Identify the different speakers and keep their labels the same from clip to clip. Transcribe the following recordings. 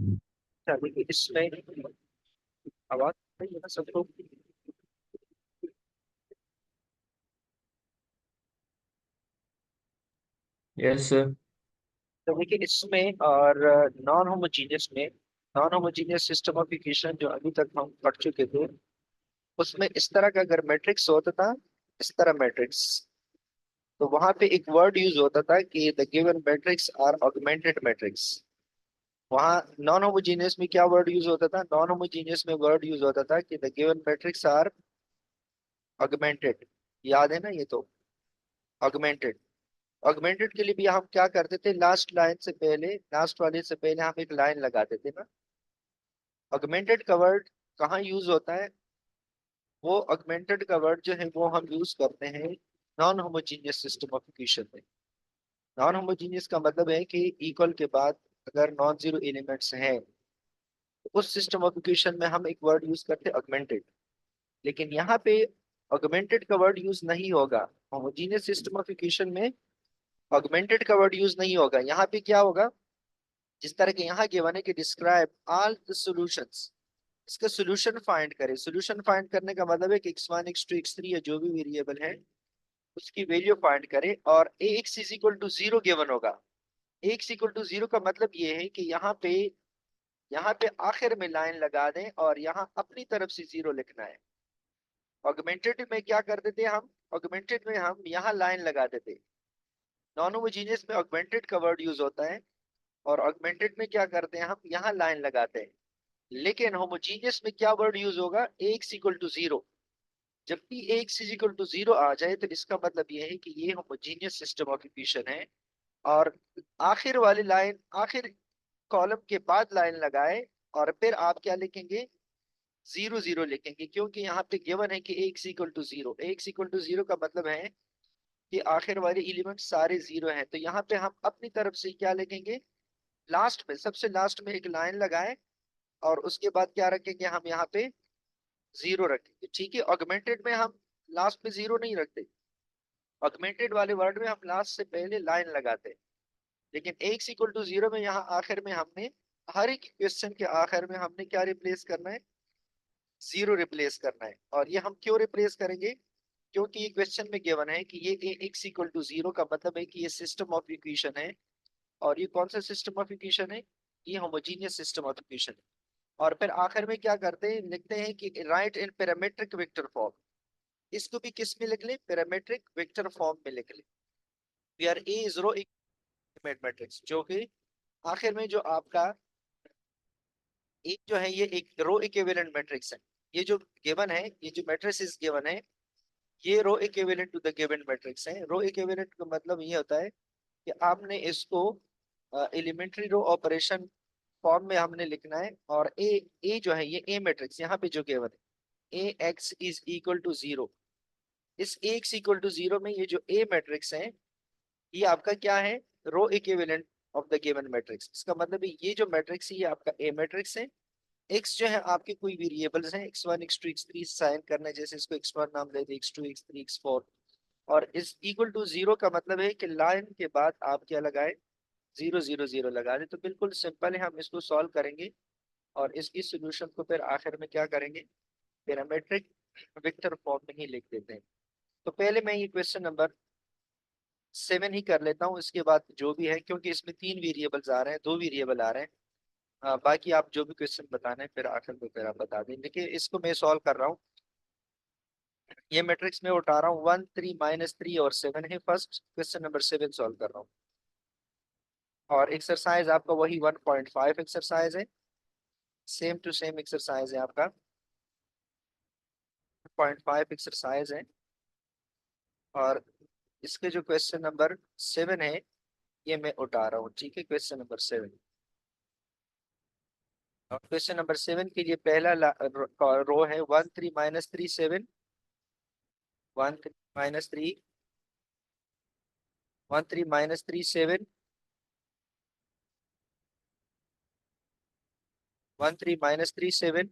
Speaker 1: अच्छा, देखिए इसमें आवाज आ रही है ना सबको?
Speaker 2: यस।
Speaker 1: तो देखिए इसमें और non homogeneous system of equation जो अभी तक हम पढ़ चुके थे, उसमें इस तरह का अगर मैट्रिक्स होता था, इस तरह मैट्रिक्स, तो वहां पे एक वर्ड यूज होता था कि the given matrix are augmented matrix. वहाँ नॉन होमोजीनियस में क्या वर्ड यूज होता था? नॉन होमोजीनियस में वर्ड यूज होता था कि the given matrix are augmented. याद है ना ये तो? ऑगमेंटेड। ऑगमेंटेड के लिए भी हम क्या करते थे? लास्ट लाइन से पहले, लास्ट वाले से पहले हम एक लाइन लगाते थे ना। ऑगमेंटेड का वर्ड कहाँ यूज होता है? वो ऑगमेंटेड का वर्ड जो है वो हम यूज करते हैं non homogeneous system of equation में। नॉन होमोजीनियस का मतलब है कि इक्वल के बाद अगर नॉन जीरो एलिमेंट्स हैं, तो उस सिस्टम ऑफ इक्वेशन में हम एक वर्ड यूज करते हैं ऑगमेंटेड। लेकिन यहाँ पे ऑगमेंटेड का वर्ड यूज नहीं होगा। होमोजीनियस सिस्टम ऑफ इक्वेशन में ऑगमेंटेड का वर्ड यूज नहीं होगा। यहाँ पे क्या होगा? जिस तरह के यहाँ गिवन है कि डिस्क्राइब ऑल द सॉल्यूशंस, इसका सॉल्यूशन फाइंड करें। सॉल्यूशन फाइंड करने का मतलब है कि x1 x2 x3 या जो भी वेरिएबल है उसकी वैल्यू फाइंड करें, और ax is equal to zero given होगा। ax इक्वल टू जीरो का मतलब ये है कि यहाँ पे आखिर में लाइन लगा दें और यहाँ अपनी तरफ से जीरो लिखना है। ऑगमेंटेड में क्या करते थे हम? ऑगमेंटेड में हम यहाँ लाइन लगा देते। नॉन होमोजीनियस में ऑगमेंटेड का वर्ड यूज होता है, और ऑगमेंटेड में क्या करते हैं? हम यहाँ लाइन लगाते हैं। लेकिन होमोजीनियस में क्या वर्ड यूज होगा? X equal to zero. जब भी x is equal to zero आ जाए तो इसका मतलब ये है कि ये होमोजीनियस सिस्टम ऑफ इक्वेशन है। और आखिर वाली लाइन, आखिर कॉलम के बाद लाइन लगाए, और फिर आप क्या लिखेंगे? जीरो जीरो लिखेंगे, क्योंकि यहाँ पे गिवन है कि x equal to zero. X equal to zero का मतलब है कि आखिर वाले एलिमेंट सारे जीरो हैं। तो यहाँ पे हम अपनी तरफ से क्या लिखेंगे? लास्ट में, सबसे लास्ट में एक लाइन लगाए, और उसके बाद क्या रखेंगे? हम यहाँ पे जीरो रखेंगे। ठीक है, ऑगमेंटेड में हम लास्ट में जीरो नहीं रखते। ऑगमेंटेड वाले वर्ड में हम लास्ट से पहले लाइन लगाते हैं। लेकिन एक्स इक्वल टू जीरो में यहाँ आखिर में हमने, हर एक क्वेश्चन के आखिर में हमने क्या रिप्लेस करना है? जीरो रिप्लेस करना है। और ये हम क्यों रिप्लेस करेंगे? क्योंकि ये क्वेश्चन में गिवन है कि ये एक्स इक्वल टू जीरो का मतलब है कि ये सिस्टम ऑफ इक्वेशन है। और ये कौन सा सिस्टम ऑफ इक्वेशन है? ये होमोजीनियस सिस्टम ऑफ इक्वेशन है। और फिर आखिर में क्या करते हैं? लिखते हैं कि राइट इन पैरामीट्रिक वेक्टर फॉर्म। इसको भी किस में लिख ले? पैरामीट्रिक वेक्टर फॉर्म में लिख ले। Where A is row matrix, जो कि आखिर में जो आपका एक जो है ये एक रो इक्विवेलेंट मैट्रिक्स है। ये जो गिवन है, ये जो मैट्रिक्स इज गिवन है, ये row equivalent to the given matrix है। रो इक्विवेलेंट का मतलब ये होता है कि आपने इसको एलिमेंट्री रो ऑपरेशन फॉर्म में हमने लिखना है। और ए जो है ये ए मैट्रिक्स यहाँ पे जो गिवन है, a x is equal to zero. इस a x equal to zero में ये जो ए मैट्रिक्स है, ये आपका क्या है? Row equivalent of the given matrix. इसका मतलब है ये जो मैट्रिक्स है ये आपका ए मैट्रिक्स है। एक्स जो है आपके कोई वेरिएबल्स हैं, x1 x2 x3 साइन करना है, जैसे इसको x1 नाम दे दे, x2 x3 x4। और इस इक्वल टू जीरो का मतलब है कि लाइन के बाद आप क्या लगाए? जीरो जीरो जीरो लगा दे। तो बिल्कुल सिंपल है, हम इसको सॉल्व करेंगे और इसकी सोल्यूशन को फिर आखिर में क्या करेंगे? पैरामेट्रिक वेक्टर फॉर्म में ही लिख देते हैं। तो पहले मैं ये क्वेश्चन नंबर 7 ही कर लेता हूँ, इसके बाद जो भी है, क्योंकि इसमें 3 वेरिएबल्स आ रहे हैं, 2 वेरिएबल आ रहे हैं। बाकी आप जो भी क्वेश्चन बताना है फिर आखिर में फिर आप बता दें। देखिए इसको मैं सॉल्व कर रहा हूँ। ये मैट्रिक्स में उठा रहा हूँ, 1 3 -3 और 7 है। फर्स्ट क्वेश्चन नंबर 7 सॉल्व कर रहा हूँ। और एक्सरसाइज आपका वही 1.5 एक्सरसाइज है। सेम टू सेम एक्सरसाइज है आपका, 0.5 एक्सरसाइज है। और इसके जो क्वेश्चन नंबर 7 है ये मैं उठा रहा हूँ। ठीक है, क्वेश्चन नंबर 7। और क्वेश्चन नंबर 7 के लिए पहला रो है 1 3 -3 7। 1 3 -3, 1 3 -3 7, 1 3 -3 7।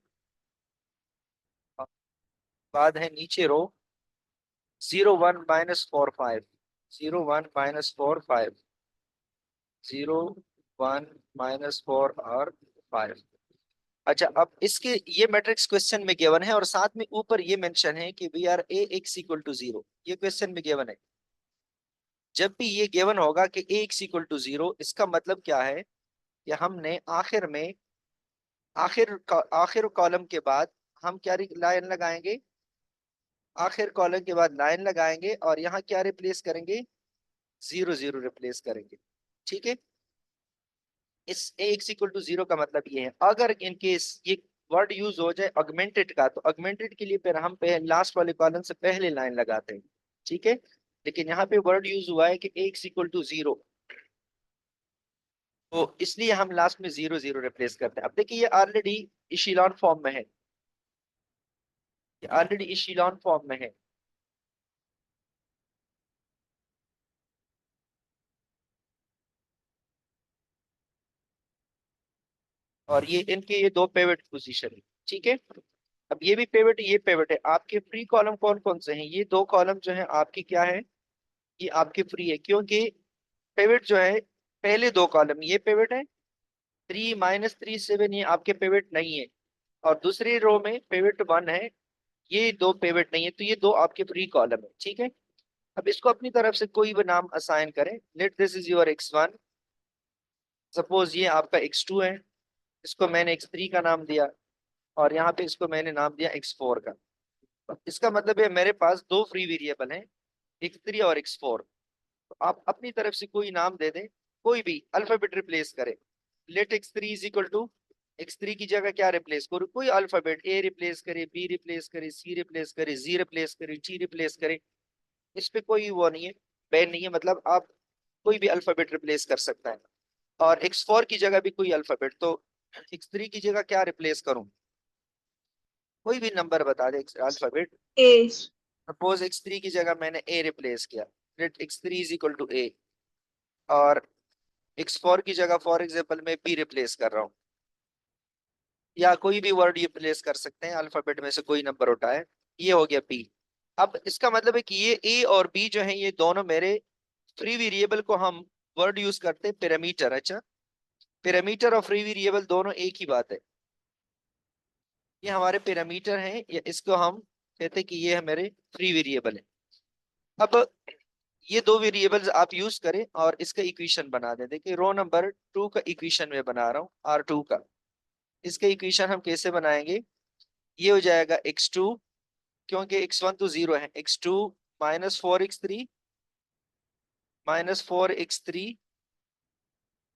Speaker 1: बाद है नीचे रो 0 1 -4 5, 0 1 -4 5, 0 1 -4 और 5। अच्छा, अब इसके ये मैट्रिक्स क्वेश्चन में गिवन है और साथ में ऊपर ये मेंशन है कि we are A x equal to 0, ये क्वेश्चन में गिवन है। जब भी ये गिवन होगा कि ए एक्स इक्वल टू 0, इसका मतलब क्या है कि हमने आखिर में आखिर कॉलम के बाद हम क्या लाइन लगाएंगे, आखिर कॉलम के बाद लाइन लगाएंगे और यहाँ क्या रिप्लेस करेंगे, 0 0 रिप्लेस करेंगे। ठीक है, इस एक्स इक्वल टू 0 का मतलब ये है। अगर इन केस ये वर्ड यूज हो जाए ऑगमेंटेड का, तो ऑगमेंटेड के लिए फिर हम लास्ट वाले कॉलम से पहले लाइन लगाते हैं। ठीक है, लेकिन यहाँ पे वर्ड यूज हुआ है कि एक्स इक्वल टू 0, तो इसलिए हम लास्ट में 0 0 रिप्लेस करते हैं। अब देखिए ये ऑलरेडी इशीलॉन फॉर्म में है, ये ऑलरेडी इशीलॉन फॉर्म में है। और ये इनके ये दो पेविट पोजीशन है। ठीक है, अब ये भी पेविट, ये पेविट है। आपके फ्री कॉलम कौन कौन से हैं, ये दो कॉलम जो है आपकी क्या है, ये आपके फ्री है, क्योंकि पेविट जो है पहले दो कॉलम ये पेविट है, 3 -3 7 ये आपके पेविट नहीं है, और दूसरी रो में पेविट 1 है, ये दो पेविट नहीं है, तो ये दो आपके फ्री कॉलम है। ठीक है, अब इसको अपनी तरफ से कोई भी नाम असाइन करें। Let this is your x1, suppose ये आपका x2 है, इसको मैंने x3 का नाम दिया, और यहाँ पे इसको मैंने नाम दिया x4 का। इसका मतलब है मेरे पास दो फ्री वेरिएबल हैं, x3 और x4। तो आप अपनी तरफ से कोई नाम दे दें, कोई भी अल्फाबेट रिप्लेस करें। Let x3 is equal to, x3 की जगह क्या रिप्लेस करो, कोई अल्फाबेट, a रिप्लेस करे, b रिप्लेस करे, c रिप्लेस करे, z रिप्लेस करे, t रिप्लेस करे। इस पे कोई वो नहीं है, बैन नहीं है, मतलब आप कोई भी अल्फाबेट रिप्लेस कर सकता है। और x4 की जगह भी कोई अल्फाबेट, तो x3 की जगह क्या रिप्लेस करूं, कोई भी नंबर बता दे अल्फाबेट।
Speaker 2: ए।
Speaker 1: सपोज x3 की जगह मैंने a रिप्लेस किया, let x3 is equal to a, और x4 की जगह फॉर एग्जांपल मैं b रिप्लेस कर रहा हूँ, या कोई भी वर्ड ये प्लेस कर सकते हैं, अल्फाबेट में से कोई नंबर उठाए, ये हो गया b। अब इसका मतलब है कि ये a और b जो है ये दोनों मेरे फ्री वेरिएबल को हम वर्ड यूज करते हैं पैरामीटर। अच्छा, पैरामीटर और फ्री वेरिएबल दोनों एक ही बात है, ये हमारे पैरामीटर हैं, या इसको हम कहते हैं कि ये हमारे फ्री वेरिएबल है। अब ये दो वेरिएबल्स आप यूज करें और इसका इक्वेशन बना दें। देखिए रो नंबर 2 का इक्वेशन में बना रहा हूँ, R2 का। इसका इक्वेशन हम कैसे बनाएंगे, ये हो जाएगा x2, क्योंकि x1 तो 0 है, x2 -4x3 -4x3,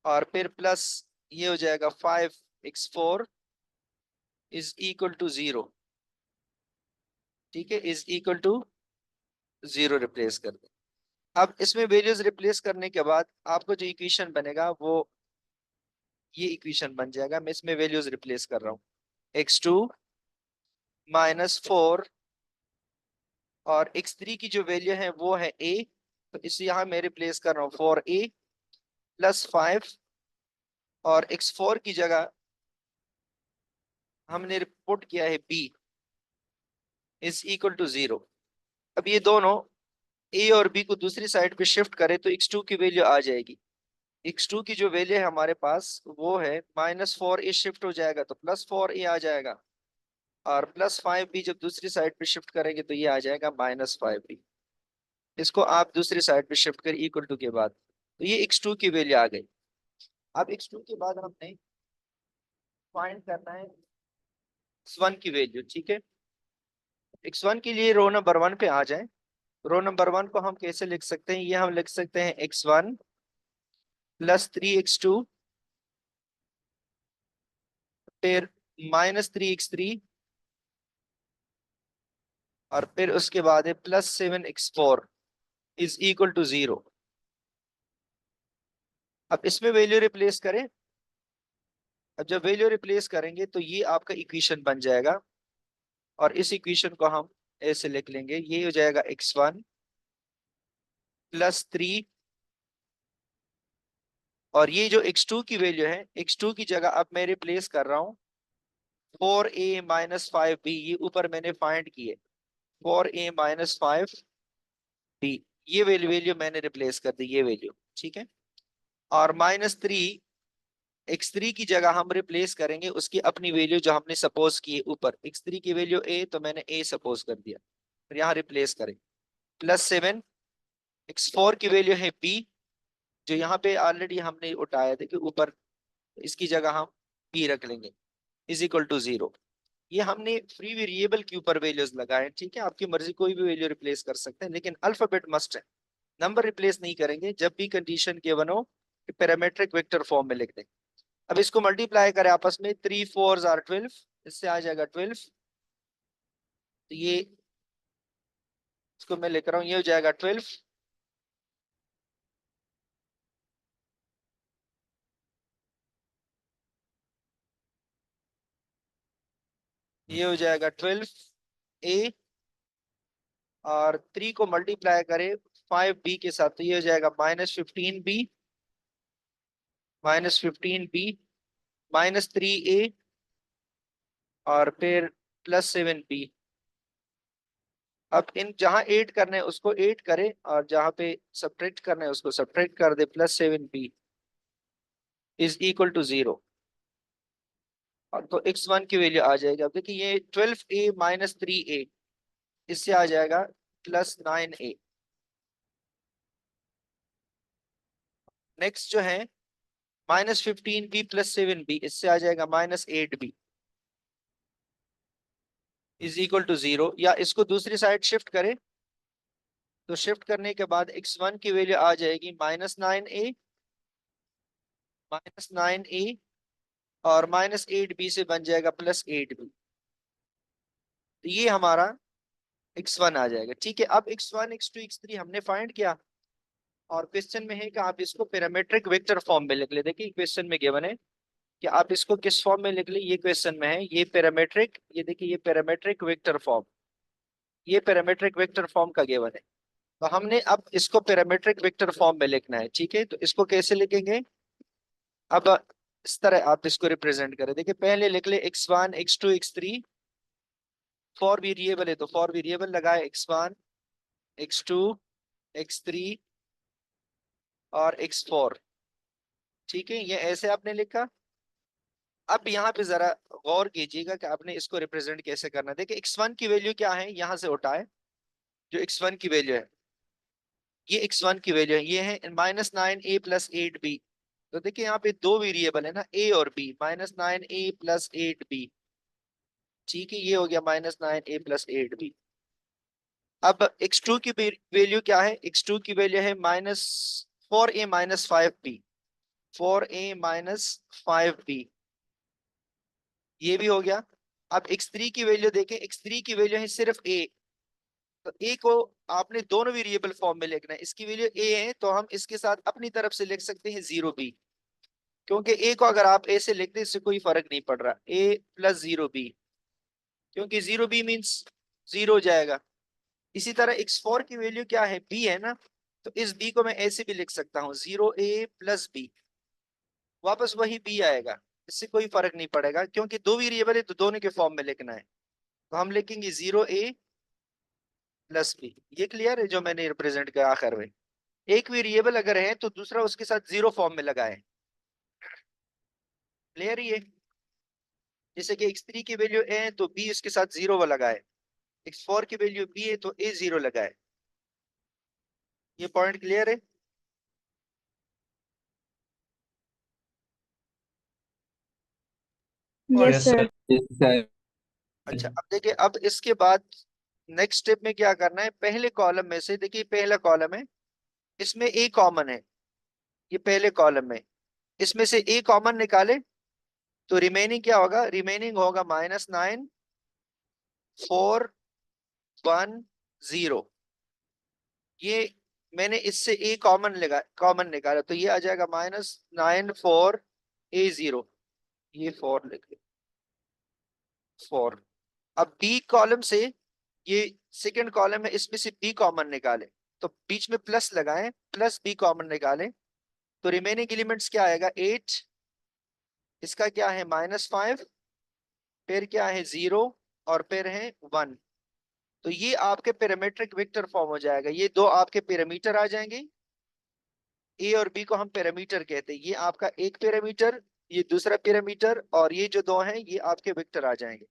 Speaker 1: और फिर प्लस ये हो जाएगा 5x4 इज इक्वल टू 0। ठीक है, इज इक्वल टू 0 रिप्लेस कर दे। अब इसमें वैल्यूज रिप्लेस करने के बाद आपको जो इक्वेशन बनेगा वो ये इक्वेशन बन जाएगा। मैं इसमें वैल्यूज रिप्लेस कर रहा हूँ, x2 -4, और x3 की जो वैल्यू है वो है a, तो इसे यहाँ मैं रिप्लेस कर रहा हूँ 4a +5, और x4 की जगह हमने पुट किया है b इज इक्वल टू 0। अब ये दोनों a और b को दूसरी साइड पे शिफ्ट करें तो x2 की वैल्यू आ जाएगी। x2 की जो वैल्यू है हमारे पास वो है -4a, शिफ्ट हो जाएगा तो +4a आ जाएगा, और +5b जब दूसरी साइड पे शिफ्ट करेंगे तो ये आ जाएगा -5b। इसको आप दूसरी साइड पे शिफ्ट कर इक्वल टू के बाद, तो ये x2 की वैल्यू आ गई। अब x2 के बाद हमने फाइंड करना है x1 की वैल्यू। ठीक है, x1 के लिए रो नंबर 1 पे आ जाए। रो नंबर 1 को हम कैसे लिख सकते हैं, ये हम लिख सकते हैं x1 +3x2 फिर -3x3, और फिर उसके बाद है +7x4 इज इक्वल टू 0। अब इसमें वैल्यू रिप्लेस करें। अब जब वैल्यू रिप्लेस करेंगे तो ये आपका इक्वेशन बन जाएगा, और इस इक्वेशन को हम ऐसे लिख लेंगे, ये हो जाएगा x1 +3, और ये जो x2 की वैल्यू है, x2 की जगह अब मैं रिप्लेस कर रहा हूँ 4a -5b, ये ऊपर मैंने फाइंड किए 4a -5b, ये वैल्यू वैल्यू मैंने रिप्लेस कर दी, ये वैल्यू। ठीक है, और -3 x3 की जगह हम रिप्लेस करेंगे उसकी अपनी वैल्यू जो हमने सपोज की है ऊपर, x3 की वैल्यू a, तो मैंने a सपोज कर दिया, फिर यहाँ रिप्लेस करें +7। x4 की वैल्यू है b, जो यहाँ पे ऑलरेडी हमने उठाया था कि ऊपर, इसकी जगह हम b रख लेंगे, इज इक्वल टू 0। ये हमने फ्री वेरिएबल के ऊपर वैल्यूज लगाए, ठीक है, आपकी मर्जी कोई भी वैल्यू रिप्लेस कर सकते हैं, लेकिन अल्फाबेट मस्ट है, नंबर रिप्लेस नहीं करेंगे जब भी कंडीशन गिवन हो कि पैरामीट्रिक वेक्टर फॉर्म में लिख दें। अब इसको मल्टीप्लाई करें आपस में, 3 4 आर 12, इससे आ जाएगा 12। तो ये, इसको मैं लिख रहा हूँ, ये हो जाएगा 12, ये हो जाएगा 12 a, और 3 को मल्टीप्लाई करें 5b के साथ, तो ये हो जाएगा -15b, -15b, -3a, और फिर +7b। अब इन जहां ऐड करना है उसको ऐड करें, और जहां पे सब्ट्रैक्ट करना है उसको सब्ट्रैक्ट कर दे, +7b इज इक्वल टू 0। और तो x1 की वैल्यू आ जाएगी। अब देखिए ये 12a -3a, इससे आ जाएगा +9a। नेक्स्ट जो है -15b +7b, इससे आ जाएगा -8b इज इक्वल टू 0। या इसको दूसरी साइड शिफ्ट करें, तो शिफ्ट करने के बाद x1 की वैल्यू आ जाएगी -9a, -9a, और -8b से बन जाएगा +8b। तो ये हमारा x1 आ जाएगा, ठीक है। अब x1 x2 x3 हमने फाइंड किया, और क्वेश्चन में है कि आप इसको पैरामीट्रिक वेक्टर फॉर्म में लिख ले। देखिए क्वेश्चन में गिवन है कि आप इसको किस फॉर्म में लिख ले, ये क्वेश्चन में है, ये पैरामीट्रिक, ये देखिए ये पैरामीट्रिक वेक्टर फॉर्म, ये पैरामीट्रिक वेक्टर फॉर्म का गिवन है। तो हमने अब इसको पैरामीट्रिक वेक्टर फॉर्म में लिखना है, ठीक है। तो इसको कैसे लिखेंगे, अब इस तरह आप इसको रिप्रेजेंट करें। देखिए पहले लिख ले x1 x2 x3, for variable है तो फॉर वेरिएबल लगाए x1 x2 x3 और x4, ठीक है, ये ऐसे आपने लिखा। अब यहाँ पे जरा गौर कीजिएगा कि आपने इसको रिप्रेजेंट कैसे करना है। देखिए x1 की वैल्यू क्या है, यहाँ से उठाए, जो x1 की वैल्यू है, ये x1 की वैल्यू है, ये है -9a +8b। तो देखिए यहाँ पे दो वेरिएबल है ना, a और b, -9a +8b, ठीक है, ये हो गया -9a +8b। अब x2 की वैल्यू क्या है, x2 की वैल्यू है -4a -5b, 4a -5b, ये भी हो गया। अब x3 की वैल्यू देखें, x3 की वैल्यू है सिर्फ a, तो a को आपने दोनों वेरिएबल फॉर्म में लिखना है, इसकी वैल्यू a है तो हम इसके साथ अपनी तरफ से लिख सकते हैं 0b, क्योंकि a को अगर आप a से लिखते इससे कोई फर्क नहीं पड़ रहा, a +0b, क्योंकि 0b मीन्स 0 हो जाएगा। इसी तरह x4 की वैल्यू क्या है, b है ना, तो इस b को मैं ऐसे भी लिख सकता हूँ 0a +b, वापस वही b आएगा, इससे कोई फर्क नहीं पड़ेगा, क्योंकि दो वेरिएबल है तो दोनों के फॉर्म में लिखना है। तो हम लिखेंगे 0a +b। ये क्लियर है जो मैंने रिप्रेजेंट किया आखिर में। एक वेरिएबल अगर है तो दूसरा उसके साथ 0 फॉर्म में लगाए, क्लियर ही है। जैसे कि x3 की वैल्यू a है तो b उसके साथ 0 लगाए, x4 की वैल्यू b है तो a 0 लगाए। ये पॉइंट क्लियर है। और
Speaker 2: यस सर।
Speaker 3: Yes sir.
Speaker 1: अच्छा, अब देखिए, अब इसके बाद नेक्स्ट स्टेप में क्या करना है, पहले कॉलम में से, देखिए पहला कॉलम है, इसमें a कॉमन है, ये पहले कॉलम में, इसमें से a कॉमन निकाले तो रिमेनिंग क्या होगा, रिमेनिंग होगा -9 4 1 0। ये मैंने इससे a कॉमन निकाला, तो ये आ जाएगा -9 4 a 0, ये 4 लिख 4। अब b कॉलम से, ये सेकंड कॉलम है, इसमें से b कॉमन निकाले, तो बीच में प्लस लगाएं, प्लस b कॉमन निकाले, तो रिमेनिंग एलिमेंट्स क्या आएगा 8, इसका क्या है -5, फिर क्या है 0, और फिर है 1। तो ये आपके पैरामीट्रिक वेक्टर फॉर्म हो जाएगा, ये दो आपके पैरामीटर आ जाएंगे, ए और बी को हम पैरामीटर कहते हैं, ये आपका एक पैरामीटर, ये दूसरा पैरामीटर और ये जो दो हैं ये आपके वेक्टर आ जाएंगे।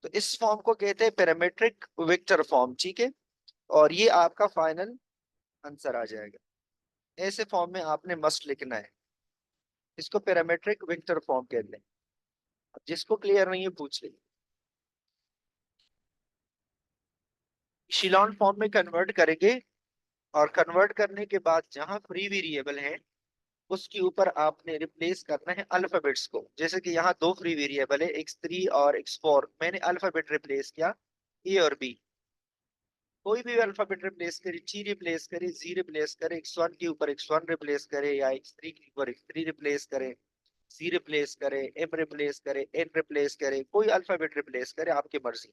Speaker 1: तो इस फॉर्म को कहते हैं पैरामीट्रिक वेक्टर फॉर्म, ठीक है। और ये आपका फाइनल आंसर आ जाएगा। ऐसे फॉर्म में आपने मस्ट लिखना है, इसको पैरामीट्रिक वेक्टर फॉर्म कहते हैं। अब जिसको क्लियर नहीं है पूछ ले। इशेलॉन फॉर्म में कन्वर्ट करेंगे और कन्वर्ट करने के बाद जहां फ्री वेरिएबल है उसके ऊपर आपने रिप्लेस करना है अल्फाबेट्स को। जैसे कि यहाँ दो फ्री वेरिएबल है, x3 और x4, मैंने अल्फाबेट रिप्लेस किया ए और बी। कोई भी अल्फाबेट रिप्लेस करे, टी रिप्लेस करे, जी रिप्लेस करे, x1 के ऊपर x1 रिप्लेस करे या x3 के ऊपर x3 रिप्लेस करे, सी रिप्लेस करे, एम रिप्लेस करे, एन रिप्लेस करे, कोई अल्फाबेट रिप्लेस करे, आपकी मर्जी।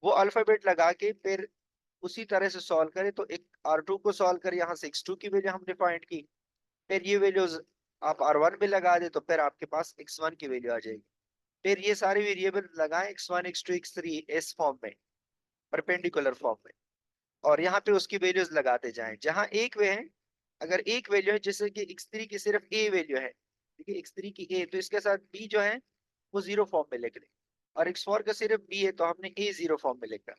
Speaker 1: वो अल्फाबेट लगा के फिर उसी तरह से सॉल्व करे। तो एक R2 को सॉल्व करे, यहाँ से x2 की वैल्यू हमने फाइंड की, फिर ये वैल्यूज आप R1 पे लगा दे तो फिर आपके पास x1 की वैल्यू आ जाएगी। फिर ये सारे वेरिएबल लगाएं x1 x2 x3 इस फॉर्म में, परपेंडिकुलर फॉर्म में, और यहाँ पे उसकी वैल्यूज लगाते जाएं जहां एक वे है। अगर एक वैल्यू है जैसे कि x3 की सिर्फ a वैल्यू है, ठीक है, x3 की a, तो इसके साथ b जो है वो जीरो फॉर्म में लिख लें। और x4 का सिर्फ b है तो हमने a जीरो फॉर्म में लिखा।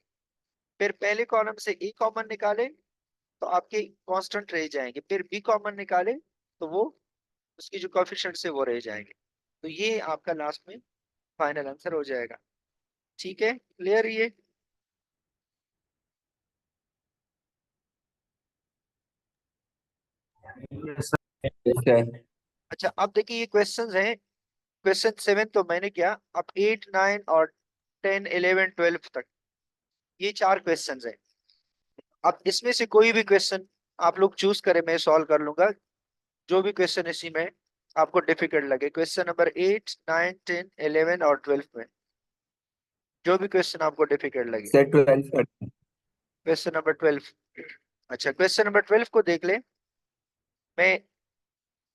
Speaker 1: फिर पहले कॉलम से a कॉमन निकाले तो आपके कांस्टेंट रह जाएंगे, फिर b कॉमन निकाले तो वो उसकी जो कोएफिशिएंट्स है वो रह जाएंगे। तो ये आपका लास्ट में फाइनल आंसर हो जाएगा। ठीक है, क्लियर ये।
Speaker 2: यस सर, ठीक है।
Speaker 1: अच्छा अब देखिए ये क्वेश्चंस हैं। क्वेश्चन 7 तो मैंने किया, अब 8 9 और 10 11 12 तक ये चार क्वेश्चंस हैं। अब इसमें से कोई भी क्वेश्चन आप लोग चूज करें, मैं सॉल्व कर लूंगा। जो भी क्वेश्चन इसी में आपको डिफिकल्ट लगे, क्वेश्चन नंबर 8 9 10 11 और 12 में जो भी क्वेश्चन आपको डिफिकल्ट लगे।
Speaker 2: सर 12 करते हैं।
Speaker 1: Question number 12। अच्छा क्वेश्चन नंबर 12 को देख ले। मैं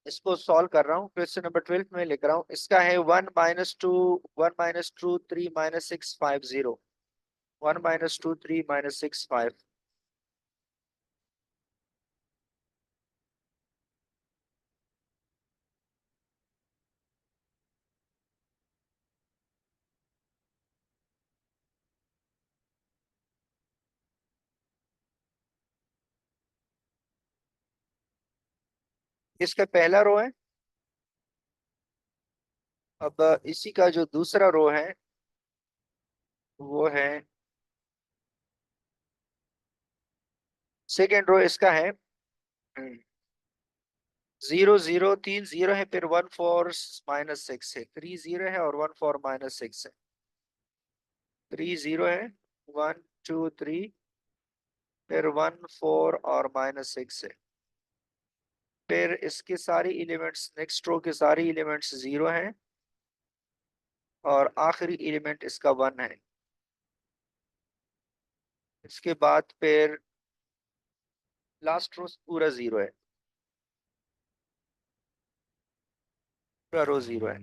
Speaker 1: इसको सॉल्व कर रहा हूँ। क्वेश्चन नंबर 12 में लिख रहा हूँ, इसका है 1 - 2 1 - 2 3 - 6 5 0। 1 - 2 3 - 6 5। इसका पहला रो है। अब इसी का जो दूसरा रो है वो है, सेकेंड रो इसका है 0 0 3 0 है, फिर 1 4 - 6 है, 3 0 है और 1 4 - 6 है। 3 0 है, 1 2 3, फिर 1 4 और -6 है। फिर इसके सारे एलिमेंट्स, नेक्स्ट रो के सारे एलिमेंट्स 0 हैं और आखिरी एलिमेंट इसका 1 है। इसके बाद फिर लास्ट रो पूरा 0 है, पूरा रो 0 है।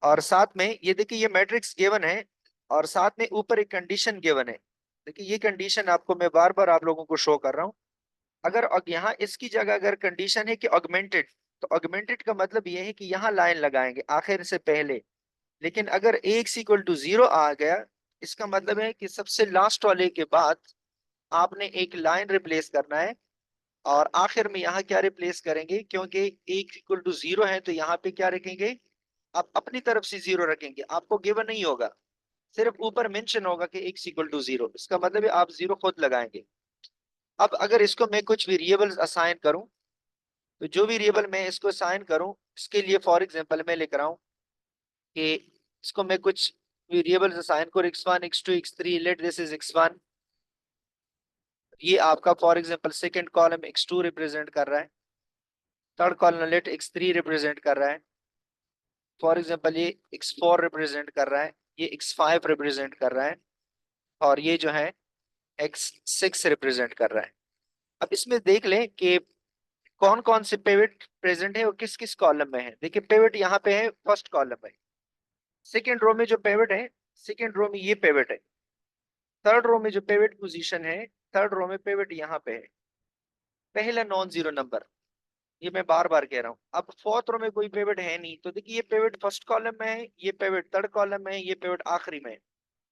Speaker 1: और साथ में ये देखिए ये मैट्रिक्स गिवन है और साथ में ऊपर एक कंडीशन गिवन है। देखिए ये कंडीशन आपको मैं बार बार आप लोगों को शो कर रहा हूँ। अगर यहाँ इसकी जगह अगर कंडीशन है कि ऑगमेंटेड, तो ऑगमेंटेड का मतलब ये है कि यहाँ लाइन लगाएंगे आखिर से पहले। लेकिन अगर x = 0 आ गया, इसका मतलब है कि सबसे लास्ट वाले के बाद आपने एक लाइन रिप्लेस करना है और आखिर में यहाँ क्या रिप्लेस करेंगे, क्योंकि x = 0 है तो यहाँ पे क्या रखेंगे, आप अपनी तरफ से 0 रखेंगे। आपको गिवन नहीं होगा, सिर्फ ऊपर मेंशन होगा कि x = 0, इसका मतलब है आप 0 खुद लगाएंगे। अब अगर इसको मैं कुछ वेरिएबल्स असाइन करूं, तो जो वेरिएबल मैं इसको असाइन करूं, इसके लिए फॉर एग्जांपल मैं लिख रहा हूं कि इसको मैं कुछ वेरिएबल्स असाइन करूं, x1 x2 x3, let this is x1। ये आपका for example second column x2 represent कर रहा है, third column late x3 represent कर रहा है, फॉर एग्जांपल ये x4 रिप्रेजेंट कर रहा है, ये x5 रिप्रेजेंट कर रहा है, और ये जो है x6 रिप्रेजेंट कर रहा है। अब इसमें देख लें कि कौन कौन से पिवट प्रेजेंट है और किस किस कॉलम में है। देखिए पिवट यहाँ पे है फर्स्ट कॉलम में, सेकेंड रो में जो पिवट है, सेकेंड रो में ये पिवट है, थर्ड रो में जो पिवट पोजीशन है, थर्ड रो में पिवट यहाँ पे है, पहला नॉन जीरो नंबर। ये मैं बार बार कह रहा हूँ। अब फोर्थ रो में कोई पिवट है नहीं, तो देखिए ये पिवट फर्स्ट कॉलम में है, ये पिवट थर्ड कॉलम में है, ये पिवट आखिरी में है।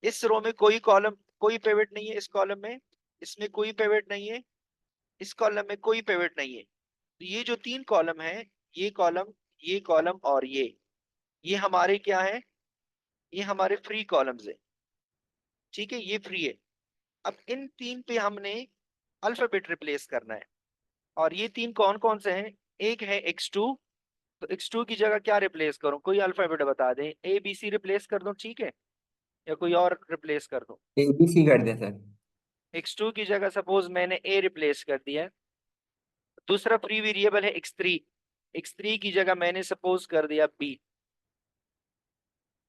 Speaker 1: इस रो में कोई पिवट नहीं है, इस कॉलम में इसमें कोई पिवट नहीं है, इस कॉलम में कोई पिवट नहीं है। तो ये जो तीन कॉलम है, ये कॉलम, ये कॉलम और ये हमारे क्या है, ये हमारे फ्री कॉलम्स है। ठीक है, ये फ्री है। अब इन तीन पे हमने अल्फाबेट रिप्लेस करना है। और ये तीन कौन कौन से हैं? एक है x2, तो x2 की जगह क्या रिप्लेस करूं? कोई अल्फाबेट बता दें, ए बी सी रिप्लेस कर दूं, ठीक है, या कोई और रिप्लेस कर दूं?
Speaker 2: ABC कर दे सर।
Speaker 1: x2 की जगह सपोज मैंने ए रिप्लेस कर दिया है। दूसरा फ्री वेरिएबल है x3, x3 की जगह मैंने सपोज कर दिया बी।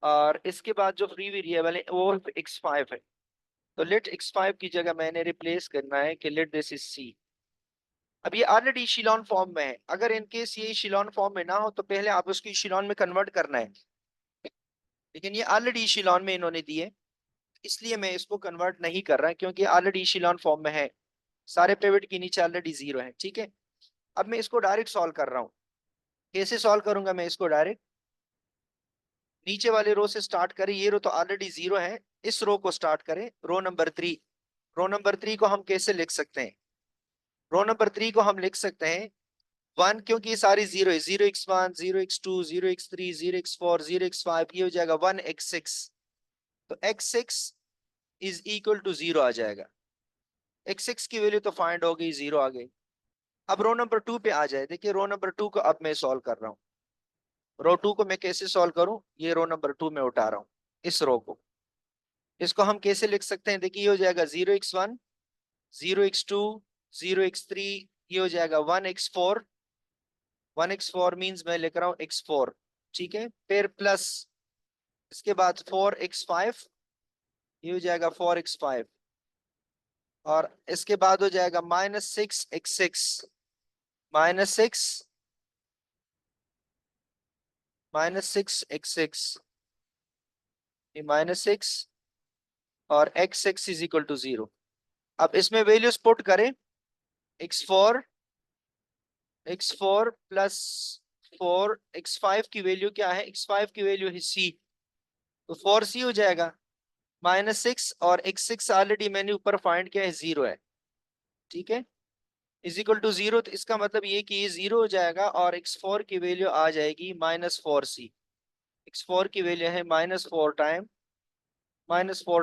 Speaker 1: और इसके बाद जो फ्री वेरिएबल है वो x5 है, तो लेट x5 की जगह मैंने रिप्लेस करना है कि लेट दिस इज सी। अब ये ऑलरेडी शिलॉन फॉर्म में है, अगर इनकेस ये शिलॉन फॉर्म में ना हो तो पहले आप उसको शिलॉन में कन्वर्ट करना है, लेकिन ये ऑलरेडी शिलॉन में इन्होंने दी है, इसलिए मैं इसको कन्वर्ट नहीं कर रहा क्योंकि ऑलरेडी शिलॉन फॉर्म में है। सारे पिवट के नीचे ऑलरेडी जीरो है, ठीक है। अब मैं इसको डायरेक्ट सॉल्व कर रहा हूँ। कैसे सॉल्व करूंगा मैं इसको? डायरेक्ट नीचे वाले रो से स्टार्ट करें, ये रो तो ऑलरेडी जीरो है, इस रो को स्टार्ट करें, रो नंबर 3। रो नंबर 3 को हम कैसे लिख सकते हैं? रो नंबर 3 को हम लिख सकते हैं 1, क्योंकि ये सारी जीरो है, 0x1, 0x2, 0x3, 0x4, 0x5, ये हो जाएगा 1x6। तो x6 इज इक्वल टू 0 आ जाएगा। x6 की वैल्यू तो फाइंड हो गई, 0 आ गई। अब रो नंबर 2 पे आ जाए, देखिए रो नंबर 2 को अब मैं सॉल्व कर रहा हूँ। रो 2 को मैं कैसे सॉल्व करूं? ये रो नंबर 2 में उठा रहा हूँ, इस रो को। इसको हम कैसे लिख सकते हैं? देखिए ये हो जाएगा 0x1, 0x2, 0x3, ये हो जाएगा 1x4। 1x4 मीन्स मैं लिख रहा हूँ x4, ठीक है। फिर प्लस इसके बाद 4x5, ये हो जाएगा 4x5। और इसके बाद हो जाएगा -6x6, -6, -6x6, ये -6 और x6 इज इक्वल टू 0। अब इसमें वैल्यूज पुट करें, x4, x4 प्लस 4, x5 की वैल्यू क्या है? x5 की वैल्यू है c, तो 4c हो जाएगा। -6 और x6 ऑलरेडी मैंने ऊपर फाइंड किया है, 0 है, ठीक है, इज इक्वल टू 0। तो इसका मतलब ये कि ये 0 हो जाएगा और x4 की वैल्यू आ जाएगी -4c। x4 की वैल्यू है -4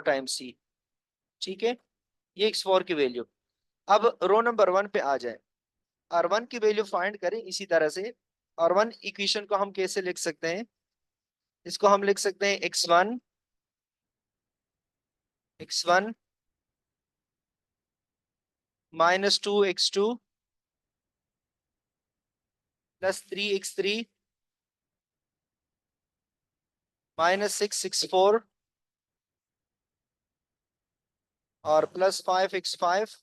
Speaker 1: टाइम c, ठीक है, ये x4 की वैल्यू। अब रो नंबर 1 पे आ जाए, R1 की वैल्यू फाइंड करें इसी तरह से। R1 इक्वेशन को हम कैसे लिख सकते हैं? इसको हम लिख सकते हैं x1, x1 -2x2 plus 3x3 -6x4 और प्लस 5x5,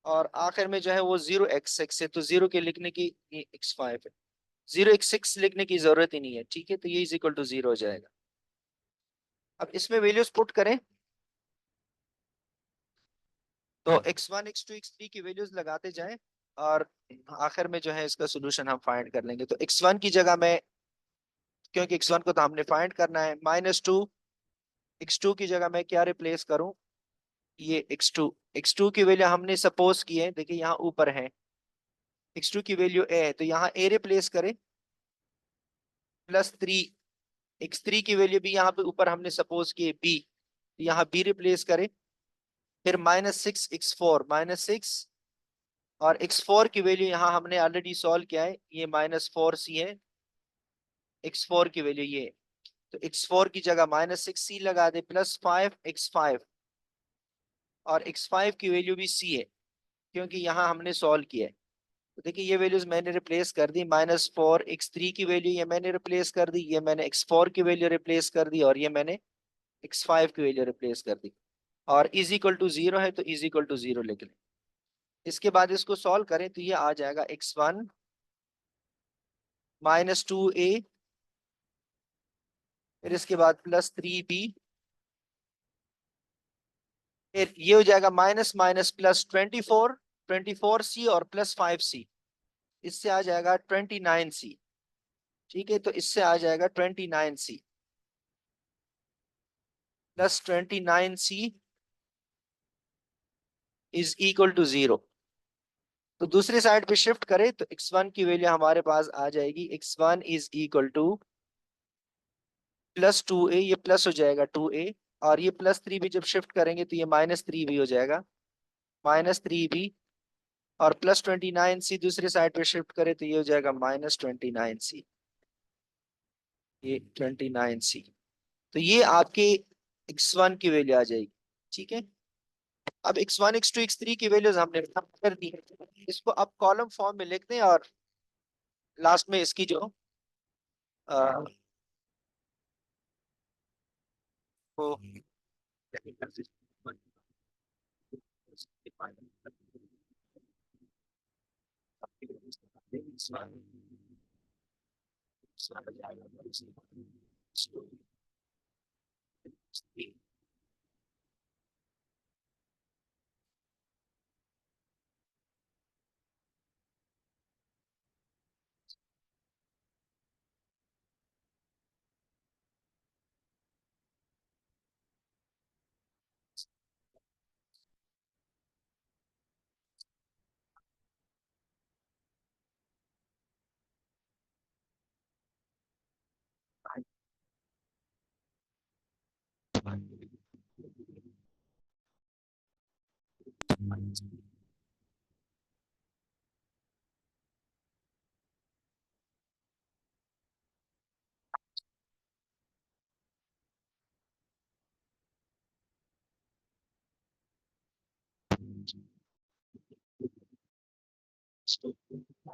Speaker 1: और आखिर में जो है वो 0x6 है, तो 0 के लिखने की, ये x5 है, 0x6 लिखने की जरूरत ही नहीं है, ठीक है। तो ये इज इक्वल टू 0 हो जाएगा। अब इसमें वैल्यूज पुट करें, तो x1, x2, x3 की वैल्यूज लगाते जाएं और आखिर में जो है इसका सोल्यूशन हम फाइंड कर लेंगे। तो x1 की जगह में, क्योंकि x1 को तो हमने फाइंड करना है, -2, x2 की जगह मैं क्या रिप्लेस करूं? ये x2 की वैल्यू हमने सपोज की है, देखिए यहाँ ऊपर है, x2 की वैल्यू a है, तो यहाँ a रिप्लेस करें, +3, x3 की वैल्यू भी यहाँ पे ऊपर हमने सपोज की है b, तो यहाँ b रिप्लेस करें। फिर -6x4, -6, और x4 की वैल्यू यहाँ हमने ऑलरेडी सॉल्व किया है, ये -4c है, x4 की वैल्यू ये, तो x4 की जगह -6c लगा दे, प्लस 5x5, और x5 की वैल्यू भी c है क्योंकि यहाँ हमने सॉल्व किया है। तो देखिए ये वैल्यूज मैंने रिप्लेस कर दी, -4x3 की वैल्यू ये मैंने रिप्लेस कर दी, ये मैंने x4 की वैल्यू रिप्लेस कर दी, और ये मैंने x5 की वैल्यू रिप्लेस कर दी। और इज इक्वल टू 0 है, तो इज इक्वल टू 0 लिख लें। इसके बाद इसको सॉल्व करें तो ये आ जाएगा x1 -2a, फिर इसके बाद +3b, फिर ये हो जाएगा माइनस माइनस +24, 24c और +5c। इससे आ जाएगा 29C। ठीक है, तो इससे आ जाएगा 29C plus 29C is equal to 0। तो दूसरी साइड पे शिफ्ट करें तो x1 की वैल्यू हमारे पास आ जाएगी, x1 is equal to +2a, ये प्लस हो जाएगा 2a, और ये +3 भी जब शिफ्ट करेंगे तो ये -3 भी हो जाएगा, -3b, और +29C दूसरी साइड पे शिफ्ट करें तो ये हो जाएगा -29C, ये 29C। तो ये आपके x1 की वैल्यू आ जाएगी। ठीक है, अब x1 x2 x3 की वैल्यूज हमने प्राप्त कर दी है। इसको अब कॉलम फॉर्म में लिख दें और लास्ट में इसकी जो अ, वो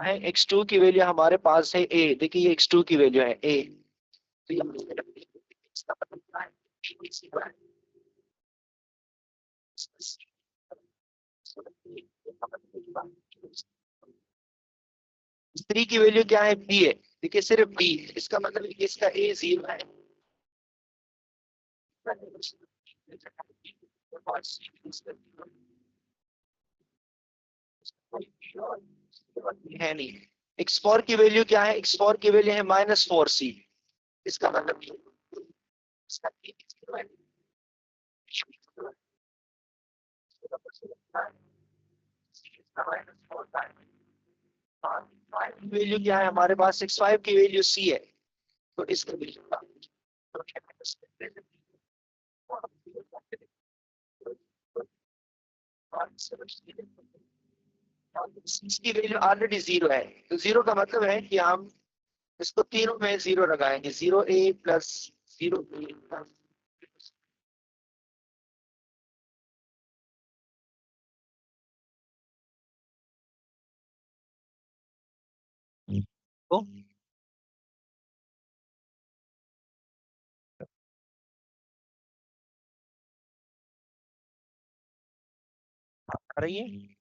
Speaker 1: है, x2 की वैल्यू हमारे पास है a। देखिए ये x2 की वैल्यू है a, तो इसका मतलब क्या है? 3 की वैल्यू क्या है, b है। देखिए सिर्फ b, इसका मतलब है कि इसका a 0 है। है नहीं। x4 की वैल्यू क्या है, x4 की वैल्यू है -4c। इसका मतलब इसका वैल्यू क्या है हमारे पास, x5 की वैल्यू c है, तो इसका इसकी वैल्यू ऑलरेडी 0 है, तो 0 का मतलब है कि हम इसको तीनों में 0 लगाएंगे, 0a प्लस 0b को आ रही है।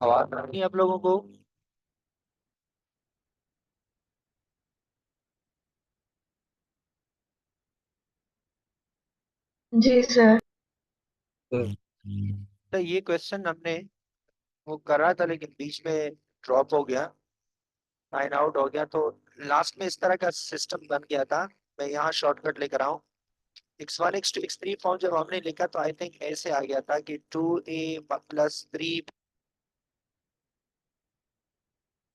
Speaker 1: आवाज आ रही है आप लोगों को?
Speaker 3: जी सर।
Speaker 1: तो ये क्वेश्चन हमने वो करा था लेकिन बीच में ड्रॉप हो गया, साइन आउट हो गया, तो लास्ट में इस तरह का सिस्टम बन गया था। मैं यहाँ शॉर्टकट लेकर आऊँ, x1 x2 x3 फॉर्म जब हमने लिखा तो आई थिंक ऐसे आ गया था कि 2a + 3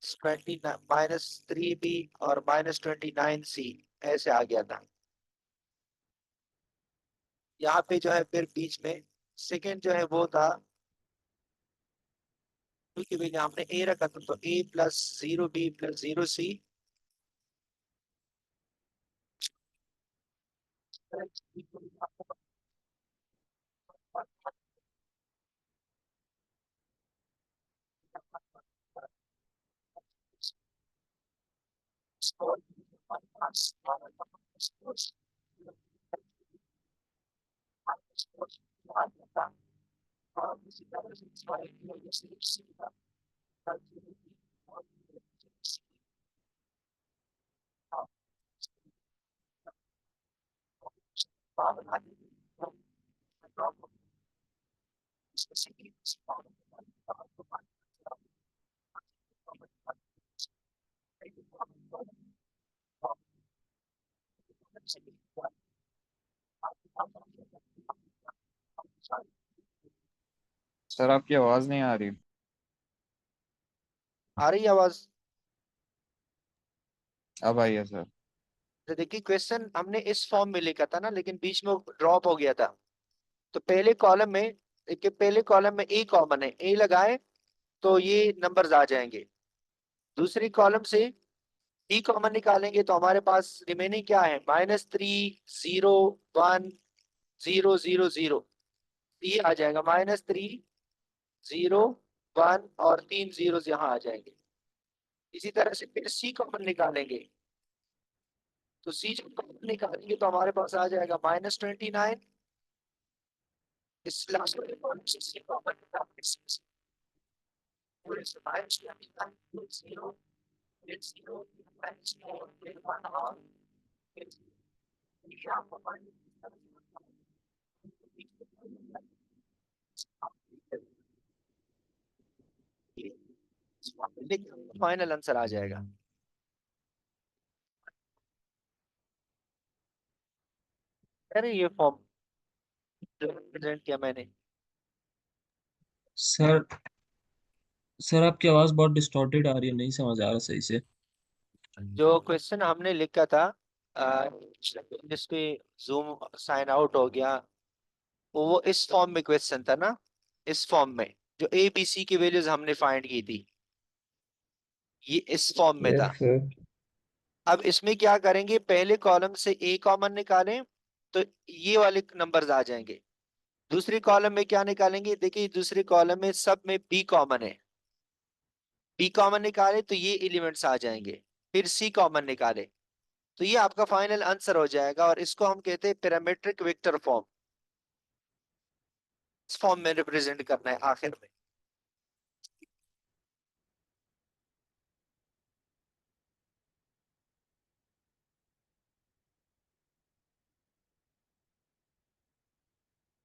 Speaker 1: -3b और -29c ऐसे आ गया था। यहाँ पे जो है फिर बीच में सेकेंड जो है वो था, क्योंकि भैया हमने ए रखा था तो a+0b+0c।
Speaker 3: सर आपकी आवाज नहीं आ रही।
Speaker 1: आ रही है आवाज?
Speaker 3: अब आई है सर।
Speaker 1: तो देखिए क्वेश्चन हमने इस फॉर्म में लिखा था ना, लेकिन बीच में ड्रॉप हो गया था। तो पहले कॉलम में, देखिए पहले कॉलम में ए कॉमन है, ए लगाए तो ये नंबर्स आ जाएंगे। दूसरी कॉलम से डी कॉमन निकालेंगे तो हमारे पास रिमेनिंग क्या है, -3 0 1 0 0 0। ये आ जाएगा -3 0 1 और 3 zeros यहाँ आ जाएंगे। इसी तरह से फिर सी कॉमन निकालेंगे, तो सी जब कॉमन निकालेंगे तो हमारे पास आ जाएगा -29। इस लास्ट वाले कॉलम से सी कॉमन निकालेंगे, -29 0 फाइनल आंसर आ जाएगा। अरे ये फॉर्म प्रेजेंट किया मैंने।
Speaker 4: सर सर आपकी आवाज बहुत डिस्टॉर्टेड आ रही है, नहीं समझ आ रहा सही से।
Speaker 1: जो क्वेश्चन हमने लिखा था, जिसपे जूम साइन आउट हो गया, वो इस फॉर्म में क्वेश्चन था ना, इस फॉर्म में जो ए बी सी की वैल्यूज हमने फाइंड की थी, ये इस फॉर्म में था।
Speaker 2: Yes, sir.
Speaker 1: अब इसमें क्या करेंगे, पहले कॉलम से ए कॉमन निकालें तो ये वाले नंबर्स आ जाएंगे। दूसरी कॉलम में क्या निकालेंगे, देखिए दूसरी कॉलम में सब में बी कॉमन है, बी कॉमन निकाले तो ये एलिमेंट्स आ जाएंगे। फिर सी कॉमन निकाले तो ये आपका फाइनल आंसर हो जाएगा, और इसको हम कहते हैं पैरामीट्रिक वेक्टर फॉर्म। इस फॉर्म में रिप्रेजेंट करना है आखिर में।